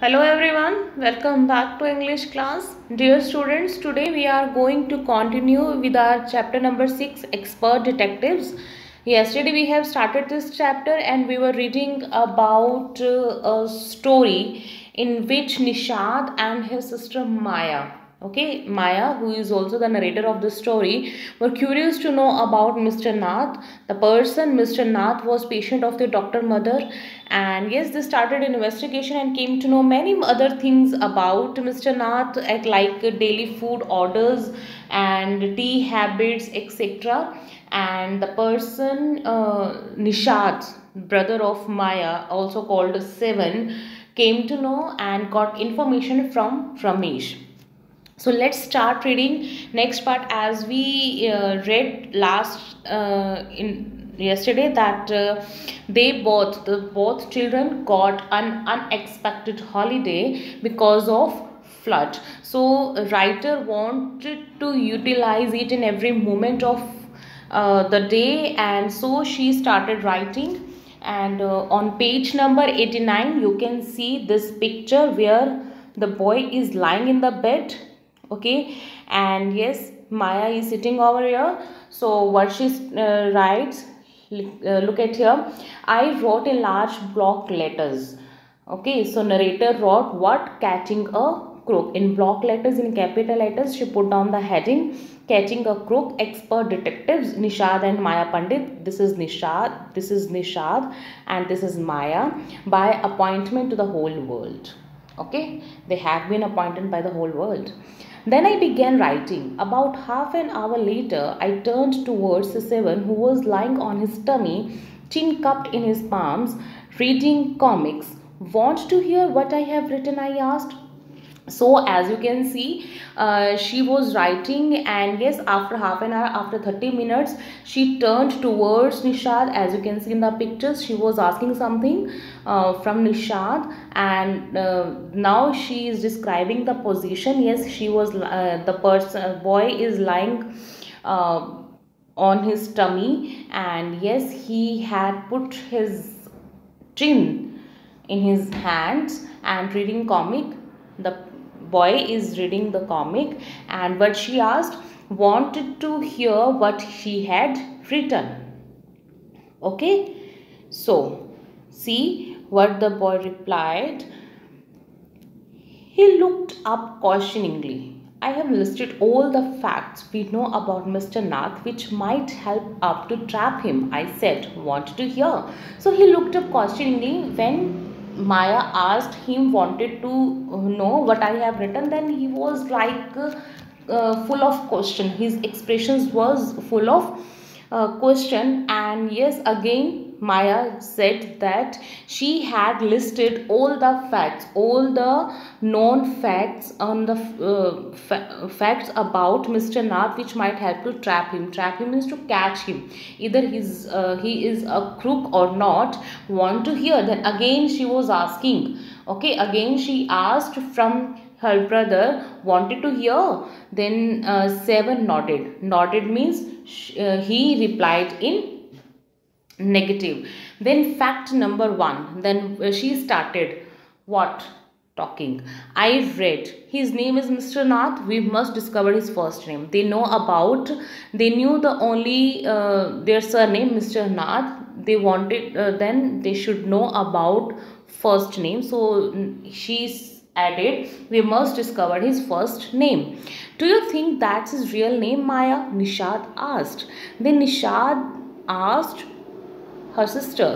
Hello everyone, welcome back to English class. Dear students, today we are going to continue with our chapter number 6, Expert Detectives. Yesterday we have started this chapter and we were reading about a story in which Nishad and his sister Maya, Maya, who is also the narrator of the story, were curious to know about Mr. Nath. The person, Mr. Nath, was patient of their doctor mother, and yes, they started an investigation and came to know many other things about Mr. Nath, like daily food orders and tea habits, etc. And the person, Nishad, brother of Maya, also called Seven, came to know and got information from Ramesh. So let's start reading next part. As we read last in yesterday that both children got an unexpected holiday because of flood. So writer wanted to utilize it in every moment of the day, and so she started writing. And on page number 89 you can see this picture where the boy is lying in the bed, and yes, Maya is sitting over here. So what she writes, look at here. I wrote in large block letters. So narrator wrote what? Catching a crook. In block letters, in capital letters, she put down the heading Catching a Crook, Expert Detectives, Nishad and Maya Pandit. This is Nishad, and this is Maya, by appointment to the whole world. They have been appointed by the whole world. Then I began writing. About half an hour later, I turned towards the Seven, who was lying on his tummy, chin cupped in his palms, reading comics. Want to hear what I have written? I asked. So as you can see, she was writing, and yes, after half an hour, after 30 minutes, she turned towards Nishad. As you can see in the pictures, she was asking something from Nishad, and now she is describing the position. Yes, she was the boy is lying on his tummy, and yes, he had put his chin in his hands and reading comic. The boy is reading the comic, and what she asked, wanted to hear what he had written. So see what the boy replied. He looked up cautioningly. I have listed all the facts we know about Mr. Nath which might help up to trap him, I said. Want to hear? So he looked up cautioningly. When Maya asked him, wanted to know what I have written, then he was like full of question. His expressions was full of question. And yes, again Maya said that she had listed all the facts, all the known facts on the facts about Mr. Nath which might help to trap him. Trap him is to catch him. Either he is a crook or not. Want to hear? Then again she was asking. Again she asked from her brother, wanted to hear. Then Seven nodded. Nodded means he replied in negative. Then fact number 1. Then she started what? Talking. I read his name is Mr. Nath. We must discover his first name. They knew the only their surname Mr. Nath. They wanted then they should know about first name. So she added, we must discover his first name. Do you think that's his real name, Maya? Nishad asked. Then Nishad asked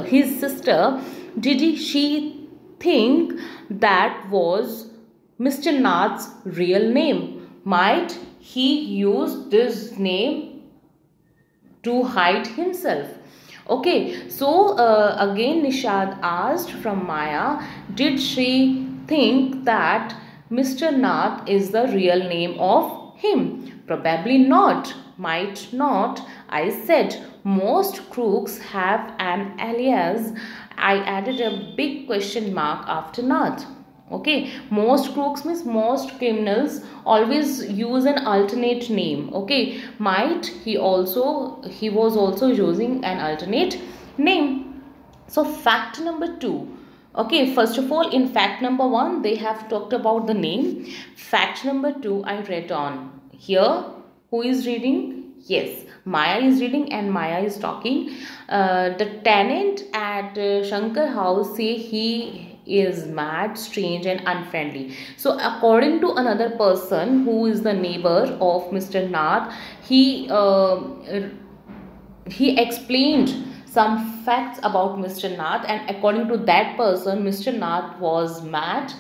his sister, did she think that was Mr. Nath's real name? Might he use this name to hide himself? So again Nishad asked from Maya, did she think that Mr. Nath is the real name of him? Probably not. Might not, I said. Most crooks have an alias. I added a big question mark after Nath. Most crooks means most criminals always use an alternate name. Might he was also using an alternate name. So fact number 2, Okay, first of all, in fact number 1, they have talked about the name. Fact number 2, I read on. Here, who is reading? Yes, Maya is reading and Maya is talking. The tenant at Shankar house say he is mad, strange and unfriendly. So according to another person who is the neighbor of Mr. Nath, he explained some facts about Mr. Nath, and according to that person, Mr. Nath was mad,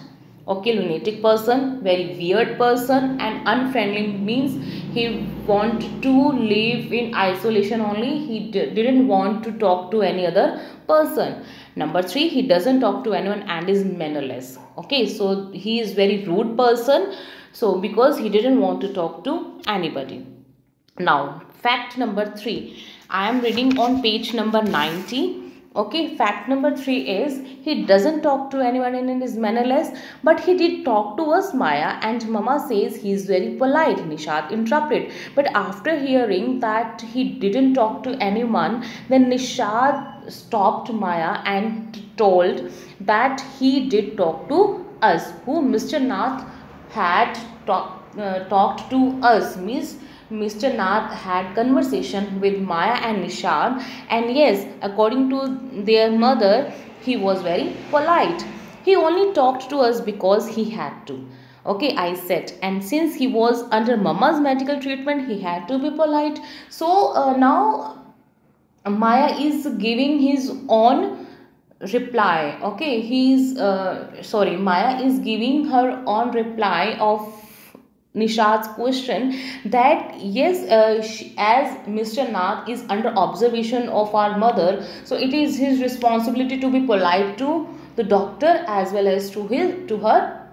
okay, lunatic person, very weird person, and unfriendly means he wanted to live in isolation only. He didn't want to talk to any other person. Number 3, he doesn't talk to anyone and is mannerless. Okay, so he is very rude person. So because he didn't want to talk to anybody. Now, fact number 3. I am reading on page number 90. Okay, fact number 3 is he doesn't talk to anyone and is mannerless, but he did talk to us, Maya, and Mama says he is very polite, Nishad interrupted. But after hearing that he didn't talk to anyone, then Nishad stopped Maya and told that he did talk to us, who Mr. Nath had talked to us, means Mr. Nath had conversation with Maya and Nishad, and yes, according to their mother, he was very polite. He only talked to us because he had to. Okay, I said, and since he was under Mama's medical treatment, he had to be polite. So now Maya is giving his own reply. Okay, Maya is giving her own reply of Nishad's question, that yes, as Mr. Nath is under observation of our mother, so it is his responsibility to be polite to the doctor as well as to her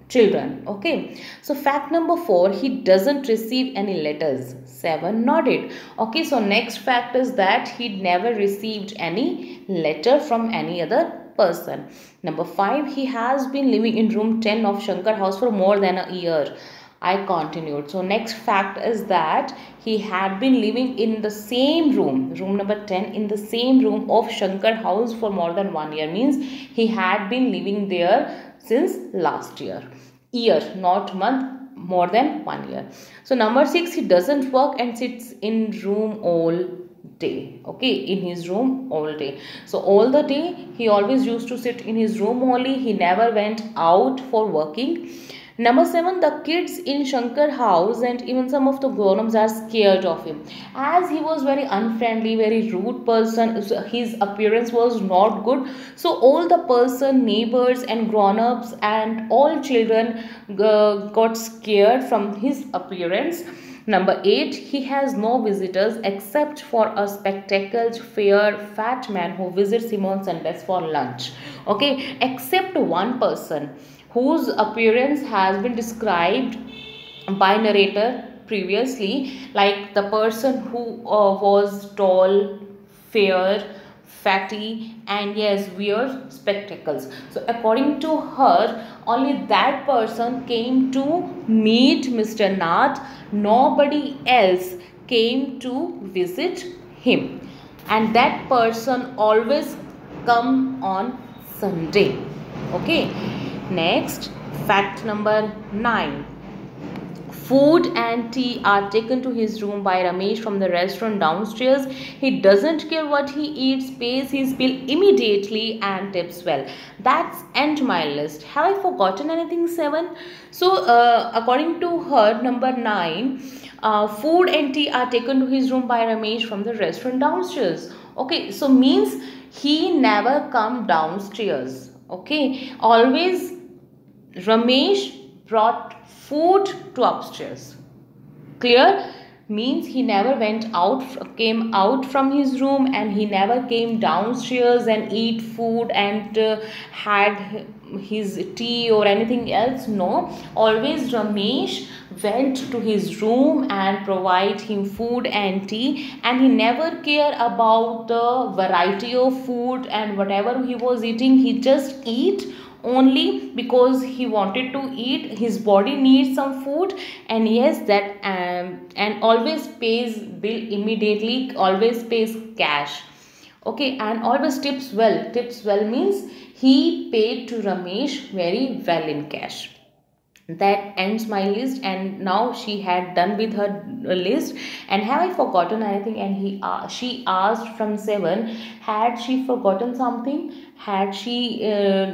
children. Okay, so fact number 4, he doesn't receive any letters. 7 nodded. Okay, so next fact is that he never received any letter from any other person. Number 5, he has been living in room 10 of Shankar house for more than a year. I continued. So next fact is that he had been living in the same room number 10, in the same room of Shankar house for more than 1 year, means he had been living there since last year, not month, more than 1 year. So number 6, he doesn't work and sits in room all day. Okay, in his room all day. So all the day he always used to sit in his room only. He never went out for working. Number 7, the kids in Shankar house and even some of the grown-ups are scared of him, as he was very unfriendly, very rude person. So his appearance was not good. So all the person, neighbors and grown-ups and all children got scared from his appearance. Number 8, he has no visitors except for a spectacled, fair, fat man who visits him on Sundays for lunch. Okay, except one person whose appearance has been described by narrator previously, like the person who was tall, fair, fatty, and yes, wears spectacles. So according to her, only that person came to meet Mr. Nath. Nobody else came to visit him, and that person always come on Sunday. Okay, next, fact number 9. Food and tea are taken to his room by Ramesh from the restaurant downstairs. He doesn't care what he eats, pays his bill immediately and tips well. That's end my list. Have I forgotten anything, 7? So according to her, number 9, food and tea are taken to his room by Ramesh from the restaurant downstairs. Okay, so means he never come downstairs. Okay, always Ramesh brought food to upstairs. Clear? Means he never came out from his room, and he never came downstairs and eat food and had his tea or anything else. No, always Ramesh went to his room and provide him food and tea, and he never cared about the variety of food and whatever he was eating. He just eat only because he wanted to eat. His body needs some food, and yes, that and always pays bill immediately, always pays cash. Okay, and always tips well. Tips well means he paid to Ramesh very well in cash. That ends my list, and now she had done with her list. And have I forgotten anything? And she asked from 7, had she forgotten something, had she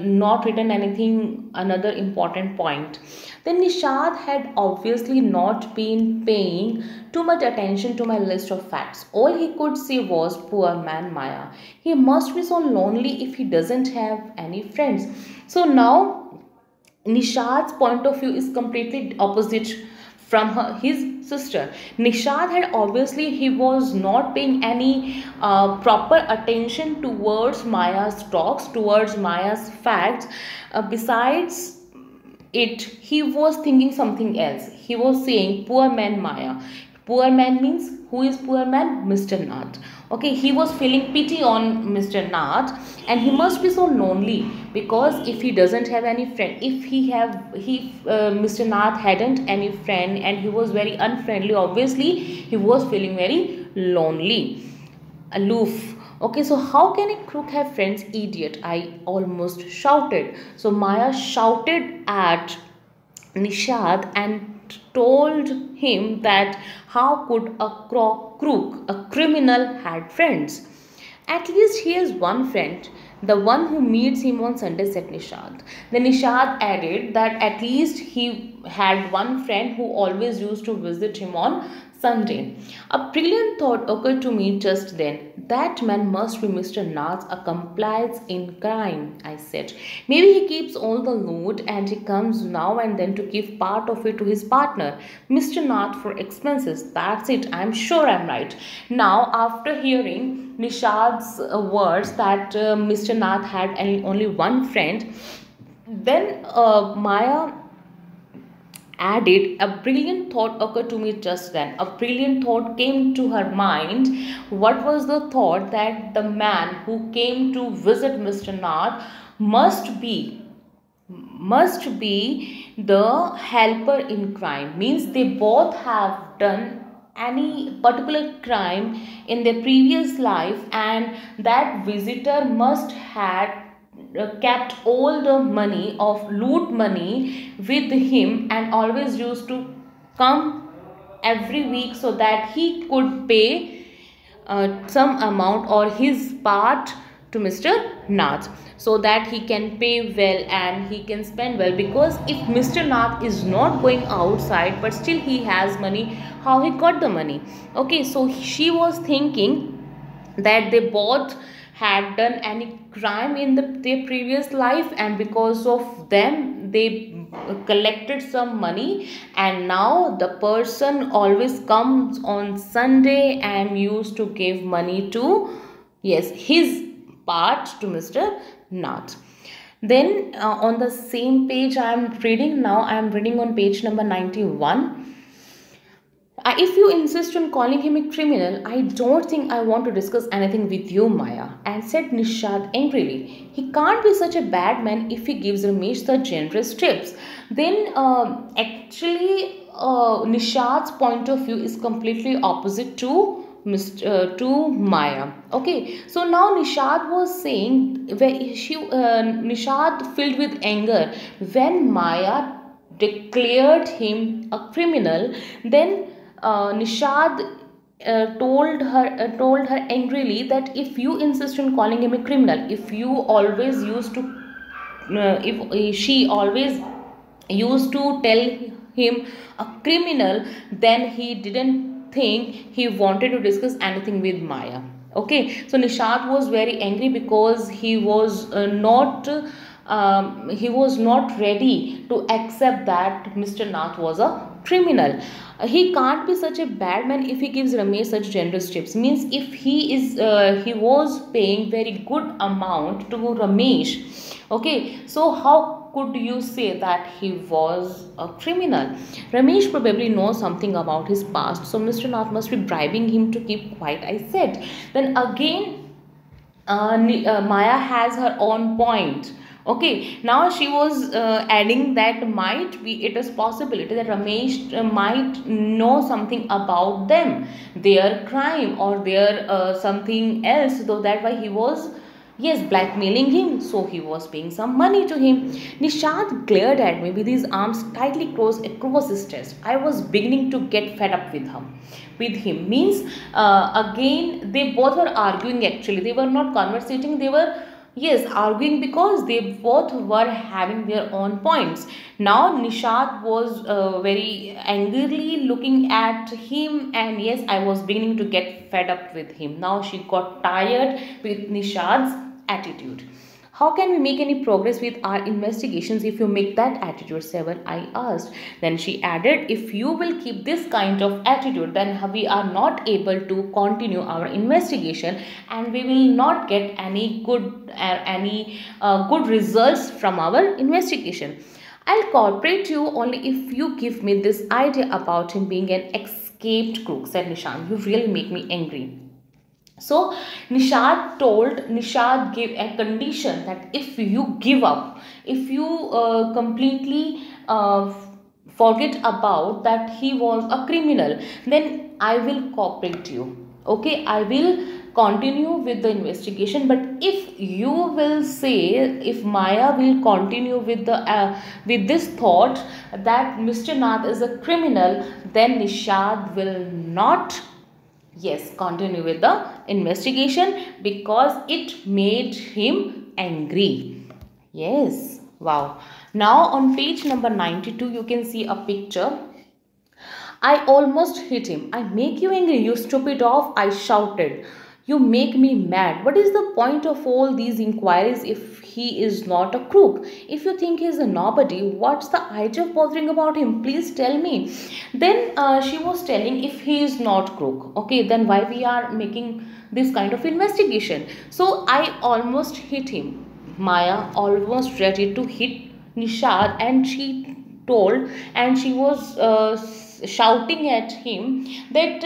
not written anything, another important point. Then Nishad had obviously not been paying too much attention to my list of facts. All he could say was, poor man Maya, he must be so lonely if he doesn't have any friends. So now Nishad's point of view is completely opposite from his sister. Nishad had obviously, he was not paying any proper attention towards Maya's talks, towards Maya's facts. Besides it, he was thinking something else. He was saying, poor man Maya. Poor man means, who is poor man? Mr. Nath. Okay, he was feeling pity on Mr. Nath, and he must be so lonely because if he doesn't have any friend, if Mr. Nath hadn't any friend and he was very unfriendly, obviously he was feeling very lonely, aloof. Okay, so how can a crook have friends? Idiot, I almost shouted. So Maya shouted at Nishad and told him that how could a crook, a criminal, had friends? At least he has one friend, the one who meets him on Sunday, said Nishad. Then Nishad added that at least he had one friend who always used to visit him on Sunday. A brilliant thought occurred to me just then. That man must be Mr. Nath's accomplice in crime, I said. Maybe he keeps all the loot and he comes now and then to give part of it to his partner, Mr. Nath, for expenses. That's it. I'm sure I'm right. Now, after hearing Nishad's words that Mr. Nath had only one friend, then Maya added, a brilliant thought occurred to me just then. A brilliant thought came to her mind. What was the thought? That the man who came to visit Mr. Nath must be the helper in crime. Means they both have done any particular crime in their previous life, and that visitor must had kept all the money of loot money with him and always used to come every week so that he could pay some amount or his part to Mr. Nath, so that he can pay well and he can spend well. Because if Mr. Nath is not going outside but still he has money, how he got the money? Okay, so she was thinking that they both had done any crime in their previous life, and because of them they collected some money, and now the person always comes on Sunday and used to give money to, yes, his part to Mr. Nath. Then on the same page I am reading on page number 91. If you insist on calling him a criminal, I don't think I want to discuss anything with you, Maya, and said Nishad angrily. He can't be such a bad man if he gives Ramesh the generous tips. Then Nishad's point of view is completely opposite to to Maya. Okay, so now Nishad was saying, Nishad filled with anger when Maya declared him a criminal. Then Nishad told her angrily that if you insist on calling him a criminal, if you always used to, if she always used to tell him a criminal, then he didn't think he wanted to discuss anything with Maya. Okay, so Nishad was very angry because he was not ready to accept that Mr. Nath was a criminal. He can't be such a bad man if he gives Ramesh such generous tips. Means if he was paying very good amount to Ramesh. Okay, so how could you say that he was a criminal? Ramesh probably knows something about his past, so Mr. Nath must be bribing him to keep quiet, I said. Then again Maya has her own point. Okay, now she was adding that might be it is possibility that Ramesh might know something about them, their crime or their something else, though that why he was, yes, blackmailing him, so he was paying some money to him. Nishad glared at me with his arms tightly closed across his chest. I was beginning to get fed up with him. With him means again they both were arguing. Actually, they were not conversating. They were, yes, arguing because they both were having their own points. Now Nishad was very angrily looking at him, and yes, I was beginning to get fed up with him. Now she got tired with Nishad's attitude. How can we make any progress with our investigations if you make that attitude, Seven? I asked. Then she added, if you will keep this kind of attitude, then we are not able to continue our investigation and we will not get any good results from our investigation. I'll cooperate you only if you give me this idea about him being an escaped crook, said Nishan. You really make me angry. So Nishad gave a condition that if you give up, if you completely forget about that he was a criminal, then I will cooperate you. Okay, I will continue with the investigation. But if you will say, if Maya will continue with this thought that Mr. Nath is a criminal, then Nishad will not, yes, continue with the investigation because it made him angry. Yes, wow. Now on page number 92 you can see a picture. I almost hit him. I make you angry, you stupid oaf, I shouted. You make me mad. What is the point of all these inquiries if he is not a crook? If you think he is a nobody, what's the idea of bothering about him? Please tell me. Then she was telling, if he is not crook, okay, then why we are making this kind of investigation? So I almost hit him. Maya almost ready to hit Nishad, and she told, and she was shouting at him that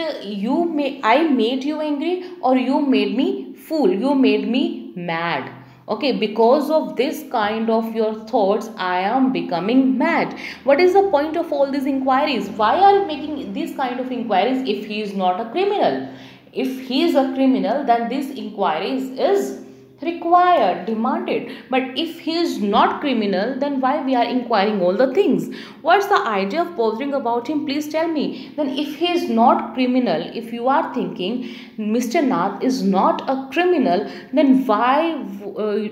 I made you angry, or you made me fool, you made me mad. Okay, because of this kind of your thoughts I am becoming mad. What is the point of all these inquiries? Why are you making these kind of inquiries if he is not a criminal? If he is a criminal, then this inquiries is required, demanded. But if he is not criminal, then why we are inquiring all the things? What's the idea of bothering about him? Please tell me. Then if he is not criminal, if you are thinking Mr. Nath is not a criminal, then why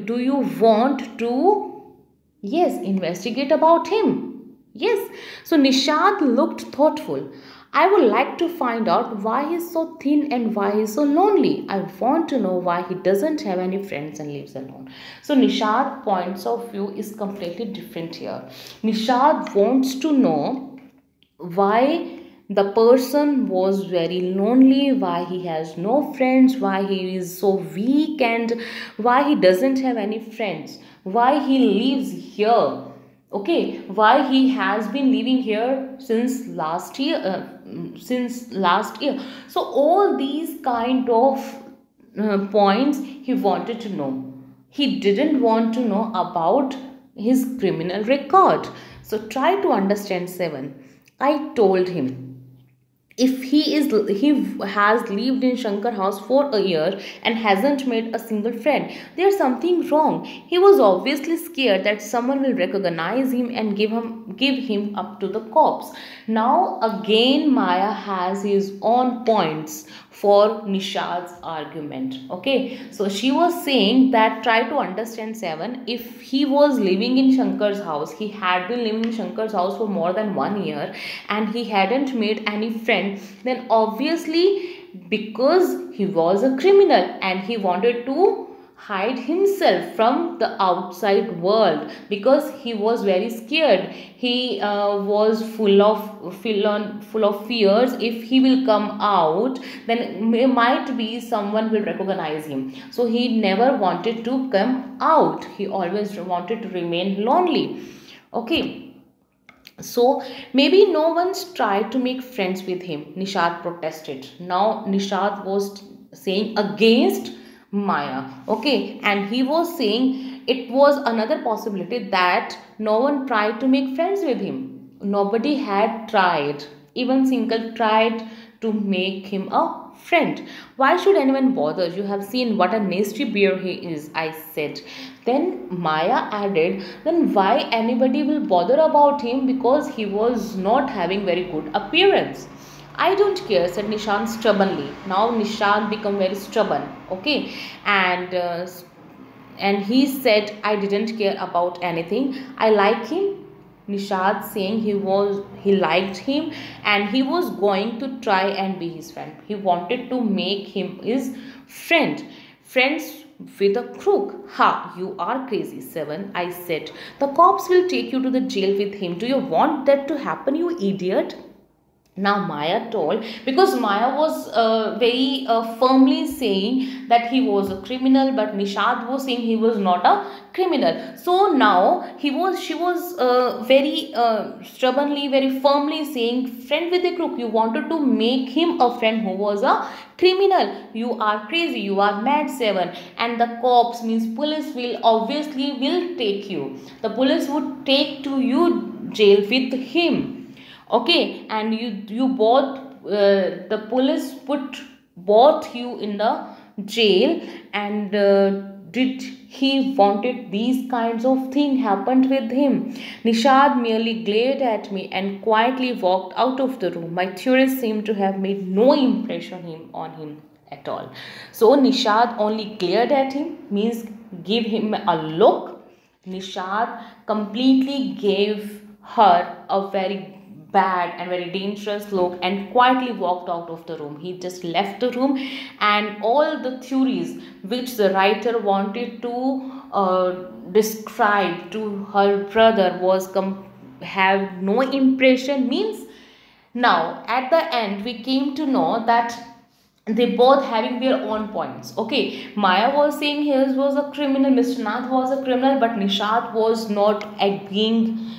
do you want to, yes, investigate about him? Yes. So Nishad looked thoughtful. I would like to find out why he is so thin and why he is so lonely. I want to know why he doesn't have any friends and lives alone. So Nishad's points of view is completely different here. Nishad wants to know why the person was very lonely, why he has no friends, why he is so weak, and why he doesn't have any friends, why he lives here. Okay, why he has been living here since last year, so all these kind of points he wanted to know. He didn't want to know about his criminal record. So try to understand, Seven. I told him, if he has lived in Shankar house for a year and hasn't made a single friend, there's something wrong. He was obviously scared that someone will recognize him and give him up to the cops. Now again Maya has his own points for Nishad's argument. Okay, so she was saying that try to understand, Seven. If he was living in Shankar's house, he had been living in Shankar's house for more than 1 year and he hadn't made any friend, then obviously because he was a criminal and he wanted to hide himself from the outside world because he was very scared. He was full of fears. If he will come out, then might be someone will recognize him. So he never wanted to come out. He always wanted to remain lonely. Okay. So maybe no one's tried to make friends with him, Nishad protested. Now Nishad was saying against Maya. Okay, and he was saying it was another possibility that no one tried to make friends with him. Nobody had tried, even single tried to make him a friend. Why should anyone bother? You have seen what a nasty bear he is, I said. Then Maya added, then why anybody will bother about him, because he was not having very good appearance. I don't care, said Nishant stubbornly. Now Nishant become very stubborn, okay, and he said, I didn't care about anything. I like him. Nishad saying he liked him and he was going to try and be his friend. He wanted to make him his friend. Friends with a crook. Ha, you are crazy, Seven, I said. The cops will take you to the jail with him. Do you want that to happen, you idiot? Now Maya told, because Maya was very firmly saying that he was a criminal, but Nishad was saying he was not a criminal. So now she was very stubbornly, very firmly saying, friend with a crook, you wanted to make him a friend who was a criminal. You are crazy, you are mad, Seven. And the cops, means police, will obviously will take you. The police would take to you jail with him, okay, and you both the police put both you in the jail, and did he wanted these kinds of thing happened with him? Nishad merely glared at me and quietly walked out of the room. My theories seemed to have made no impression on him at all. So Nishad only glared at him, means give him a look. Nishad completely gave her a very bad and very dangerous look and quietly walked out of the room. He just left the room, and all the theories which the writer wanted to describe to her brother was have no impression, means now at the end we came to know that they both having their own points, okay. Maya was saying his was a criminal, Mr. Nath was a criminal, but Nishad was not agreeing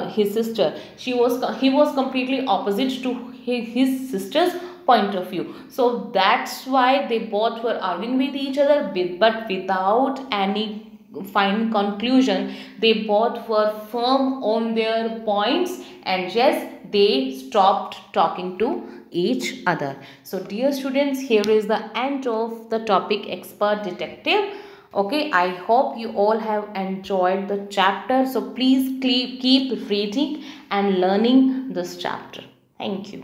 his sister. He was completely opposite to his sister's point of view. So that's why they both were arguing with each other, but without any fine conclusion. They both were firm on their points, and yes, they stopped talking to each other. So dear students, here is the end of the topic expert detective. Okay, I hope you all have enjoyed the chapter. So please keep reading and learning this chapter. Thank you.